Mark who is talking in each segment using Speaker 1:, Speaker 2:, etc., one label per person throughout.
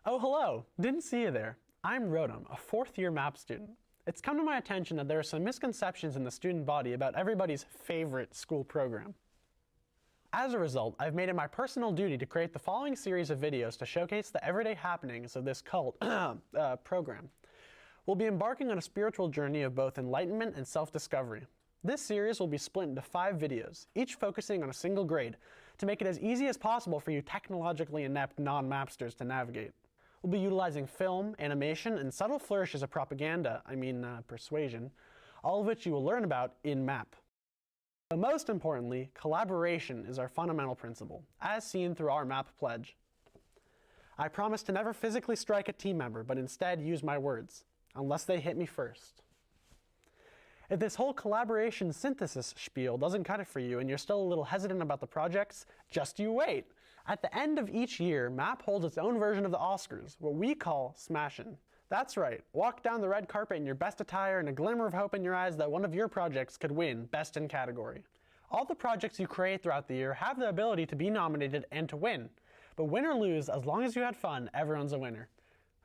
Speaker 1: Oh, hello! Didn't see you there. I'm Rodham, a fourth-year MAP student. It's come to my attention that there are some misconceptions in the student body about everybody's favorite school program. As a result, I've made it my personal duty to create the following series of videos to showcase the everyday happenings of this cult program. We'll be embarking on a spiritual journey of both enlightenment and self-discovery. This series will be split into 5 videos, each focusing on a single grade, to make it as easy as possible for you technologically inept non-Mapsters to navigate. We'll be utilizing film, animation, and subtle flourishes of propaganda, persuasion, all of which you will learn about in MAP. But most importantly, collaboration is our fundamental principle, as seen through our MAP pledge. I promise to never physically strike a team member, but instead use my words, unless they hit me first. If this whole collaboration synthesis spiel doesn't cut it for you and you're still a little hesitant about the projects, just you wait. At the end of each year, MAP holds its own version of the Oscars, what we call Smashin'. That's right, walk down the red carpet in your best attire and a glimmer of hope in your eyes that one of your projects could win Best in Category. All the projects you create throughout the year have the ability to be nominated and to win. But win or lose, as long as you had fun, everyone's a winner.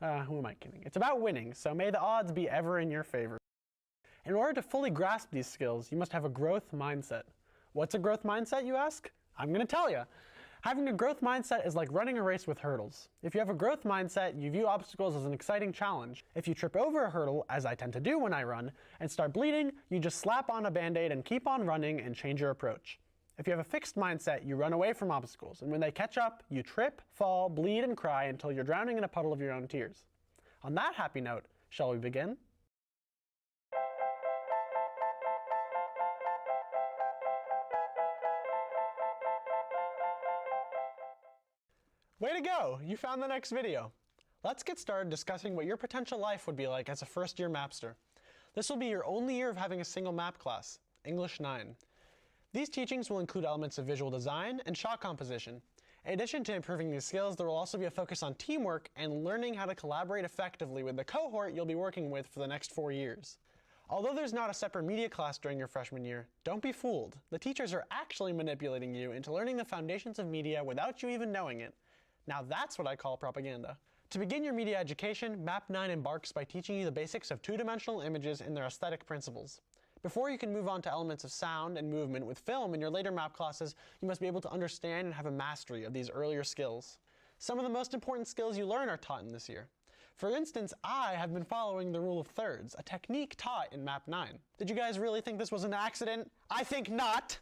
Speaker 1: Who am I kidding? It's about winning, so may the odds be ever in your favor. In order to fully grasp these skills, you must have a growth mindset. What's a growth mindset, you ask? I'm going to tell you. Having a growth mindset is like running a race with hurdles. If you have a growth mindset, you view obstacles as an exciting challenge. If you trip over a hurdle, as I tend to do when I run, and start bleeding, you just slap on a band-aid and keep on running and change your approach. If you have a fixed mindset, you run away from obstacles, and when they catch up, you trip, fall, bleed, and cry until you're drowning in a puddle of your own tears. On that happy note, shall we begin? Way to go! You found the next video. Let's get started discussing what your potential life would be like as a first-year Mapster. This will be your only year of having a single map class, English 9. These teachings will include elements of visual design and shot composition. In addition to improving these skills, there will also be a focus on teamwork and learning how to collaborate effectively with the cohort you'll be working with for the next 4 years. Although there's not a separate media class during your freshman year, don't be fooled. The teachers are actually manipulating you into learning the foundations of media without you even knowing it. Now that's what I call propaganda. To begin your media education, MAP 9 embarks by teaching you the basics of two-dimensional images and their aesthetic principles. Before you can move on to elements of sound and movement with film in your later MAP classes, you must be able to understand and have a mastery of these earlier skills. Some of the most important skills you learn are taught in this year. For instance, I have been following the rule of thirds, a technique taught in MAP 9. Did you guys really think this was an accident? I think not!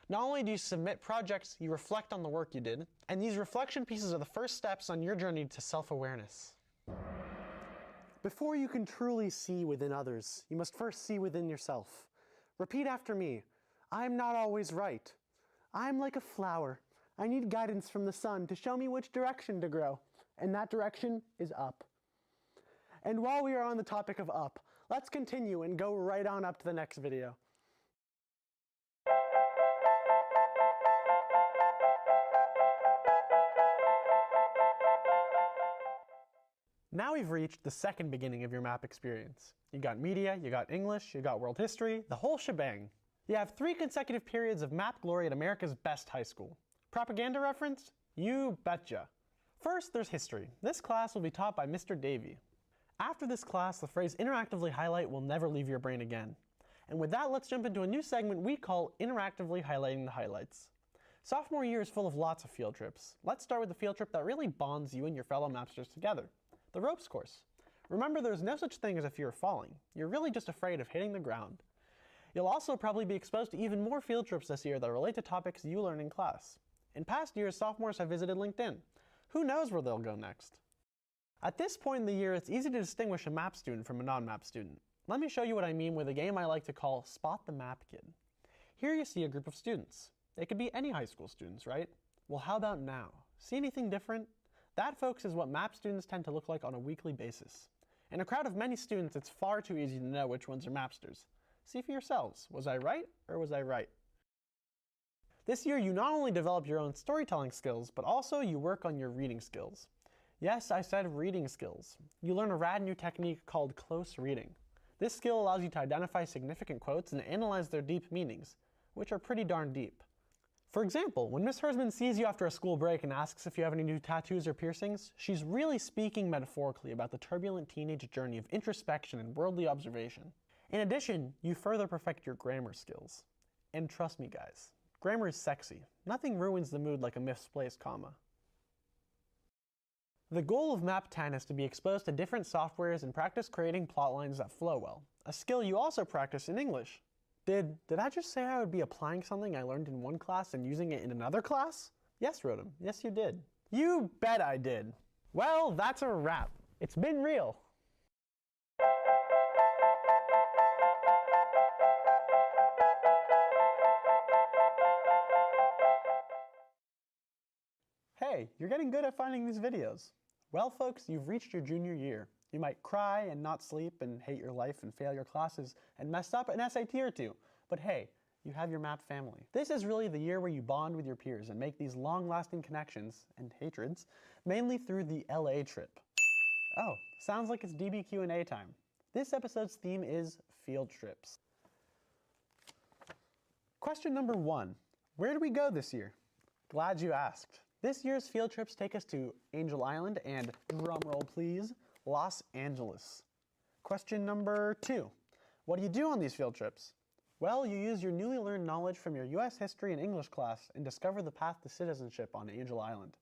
Speaker 1: Not only do you submit projects, you reflect on the work you did, and these reflection pieces are the first steps on your journey to self-awareness. Before you can truly see within others, you must first see within yourself. Repeat after me. I'm not always right. I'm like a flower. I need guidance from the sun to show me which direction to grow, and that direction is up. And while we are on the topic of up, let's continue and go right on up to the next video. Now we've reached the second beginning of your MAP experience. You got media, you got English, you got world history, the whole shebang. You have 3 consecutive periods of MAP glory at America's best high school. Propaganda reference? You betcha. First, there's history. This class will be taught by Mr. Davey. After this class, the phrase interactively highlight will never leave your brain again. And with that, let's jump into a new segment we call interactively highlighting the highlights. Sophomore year is full of lots of field trips. Let's start with the field trip that really bonds you and your fellow Mapsters together. The ropes course. Remember, there's no such thing as a fear of falling. You're really just afraid of hitting the ground. You'll also probably be exposed to even more field trips this year that relate to topics you learn in class. In past years, sophomores have visited LinkedIn. Who knows where they'll go next? At this point in the year, it's easy to distinguish a MAP student from a non-MAP student. Let me show you what I mean with a game I like to call Spot the MAP Kid. Here you see a group of students. They could be any high school students, right? Well, how about now? See anything different? That, folks, is what MAP students tend to look like on a weekly basis. In a crowd of many students, it's far too easy to know which ones are Mapsters. See for yourselves, was I right or was I right? This year, you not only develop your own storytelling skills, but also you work on your reading skills. Yes, I said reading skills. You learn a rad new technique called close reading. This skill allows you to identify significant quotes and analyze their deep meanings, which are pretty darn deep. For example, when Miss Hersman sees you after a school break and asks if you have any new tattoos or piercings, she's really speaking metaphorically about the turbulent teenage journey of introspection and worldly observation. In addition, you further perfect your grammar skills. And trust me guys, grammar is sexy. Nothing ruins the mood like a misplaced comma. The goal of Map 10 is to be exposed to different softwares and practice creating plotlines that flow well, a skill you also practice in English. Did I just say I would be applying something I learned in one class and using it in another class? Yes, Rotem. Yes, you did. You bet I did. Well, that's a wrap. It's been real. Hey, you're getting good at finding these videos. Well, folks, you've reached your junior year. You might cry and not sleep and hate your life and fail your classes and mess up an SAT or two. But hey, you have your MAP family. This is really the year where you bond with your peers and make these long-lasting connections and hatreds, mainly through the LA trip. Oh, sounds like it's DB Q&A time. This episode's theme is field trips. Question number 1. Where do we go this year? Glad you asked. This year's field trips take us to Angel Island and, drumroll please, Los Angeles. Question number 2. What do you do on these field trips? Well, you use your newly learned knowledge from your US history and English class and discover the path to citizenship on Angel Island.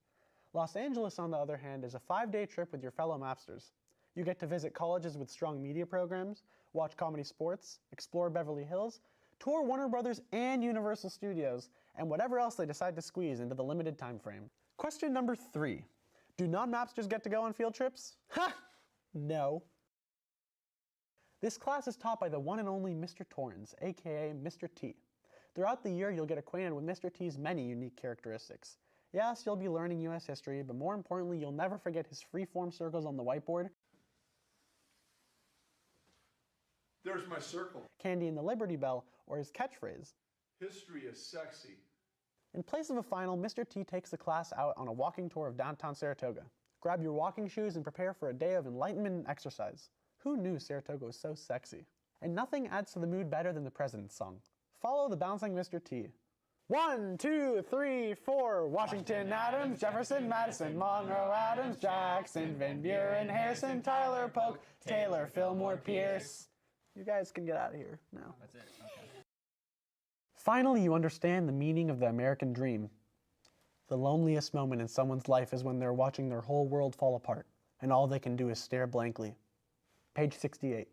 Speaker 1: Los Angeles, on the other hand, is a 5-day trip with your fellow Mapsters. You get to visit colleges with strong media programs, watch comedy sports, explore Beverly Hills, tour Warner Brothers and Universal Studios, and whatever else they decide to squeeze into the limited time frame. Question number 3. Do non-Mapsters get to go on field trips? Ha! No. This class is taught by the one and only Mr. Torrens, aka Mr. T. Throughout the year, you'll get acquainted with Mr. T's many unique characteristics. Yes, you'll be learning US history, but more importantly, you'll never forget his free-form circles on the whiteboard.
Speaker 2: There's my circle.
Speaker 1: Candy and the Liberty Bell, or his catchphrase.
Speaker 2: History is sexy.
Speaker 1: In place of a final, Mr. T takes the class out on a walking tour of downtown Saratoga. Grab your walking shoes and prepare for a day of enlightenment and exercise. Who knew Saratoga was so sexy? And nothing adds to the mood better than the President's Song. Follow the bouncing Mr. T. 1, 2, 3, 4. Washington, Adams, Jefferson, Madison, Monroe, Adams, Jackson, Van Buren, Harrison, Tyler, Polk, Taylor, Fillmore, Pierce. You guys can get out of here now.
Speaker 3: That's it. Okay.
Speaker 1: Finally, you understand the meaning of the American dream. The loneliest moment in someone's life is when they're watching their whole world fall apart, and all they can do is stare blankly. Page 68.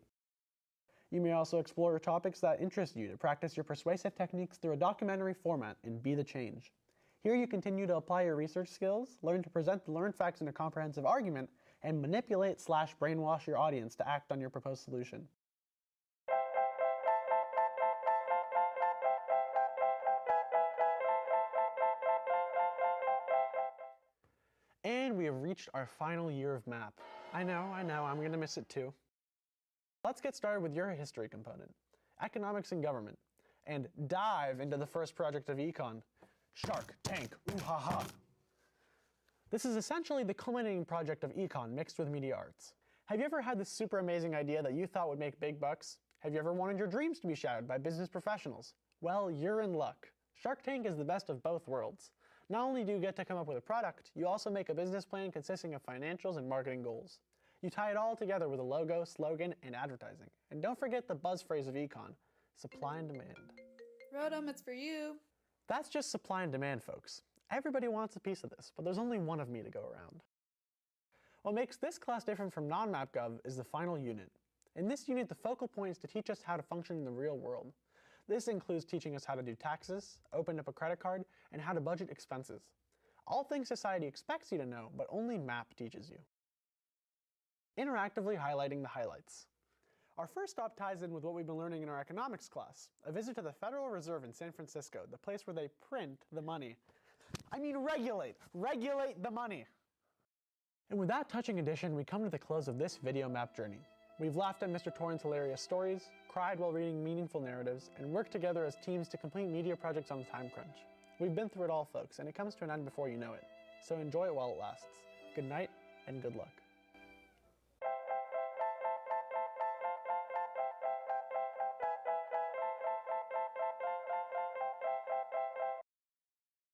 Speaker 1: You may also explore topics that interest you to practice your persuasive techniques through a documentary format in Be the Change. Here you continue to apply your research skills, learn to present the learned facts in a comprehensive argument, and manipulate/brainwash your audience to act on your proposed solution. And we have reached our final year of MAP. I know, I'm gonna miss it too. Let's get started with your history component, economics and government, and dive into the first project of econ, Shark Tank, ooh ha ha. This is essentially the culminating project of econ mixed with media arts. Have you ever had this super amazing idea that you thought would make big bucks? Have you ever wanted your dreams to be shadowed by business professionals? Well, you're in luck. Shark Tank is the best of both worlds. Not only do you get to come up with a product, you also make a business plan consisting of financials and marketing goals. You tie it all together with a logo, slogan, and advertising. And don't forget the buzz phrase of econ, supply and demand.
Speaker 4: Rotem, it's for you.
Speaker 1: That's just supply and demand, folks. Everybody wants a piece of this, but there's only one of me to go around. What makes this class different from non-MapGov is the final unit. In this unit, the focal point is to teach us how to function in the real world. This includes teaching us how to do taxes, open up a credit card, and how to budget expenses. All things society expects you to know, but only MAP teaches you. Interactively highlighting the highlights. Our first stop ties in with what we've been learning in our economics class, a visit to the Federal Reserve in San Francisco, the place where they print the money. I mean regulate the money. And with that touching addition, we come to the close of this video map journey. We've laughed at Mr. Torrens' hilarious stories, cried while reading meaningful narratives, and worked together as teams to complete media projects on a time crunch. We've been through it all, folks, and it comes to an end before you know it. So enjoy it while it lasts. Good night, and good luck.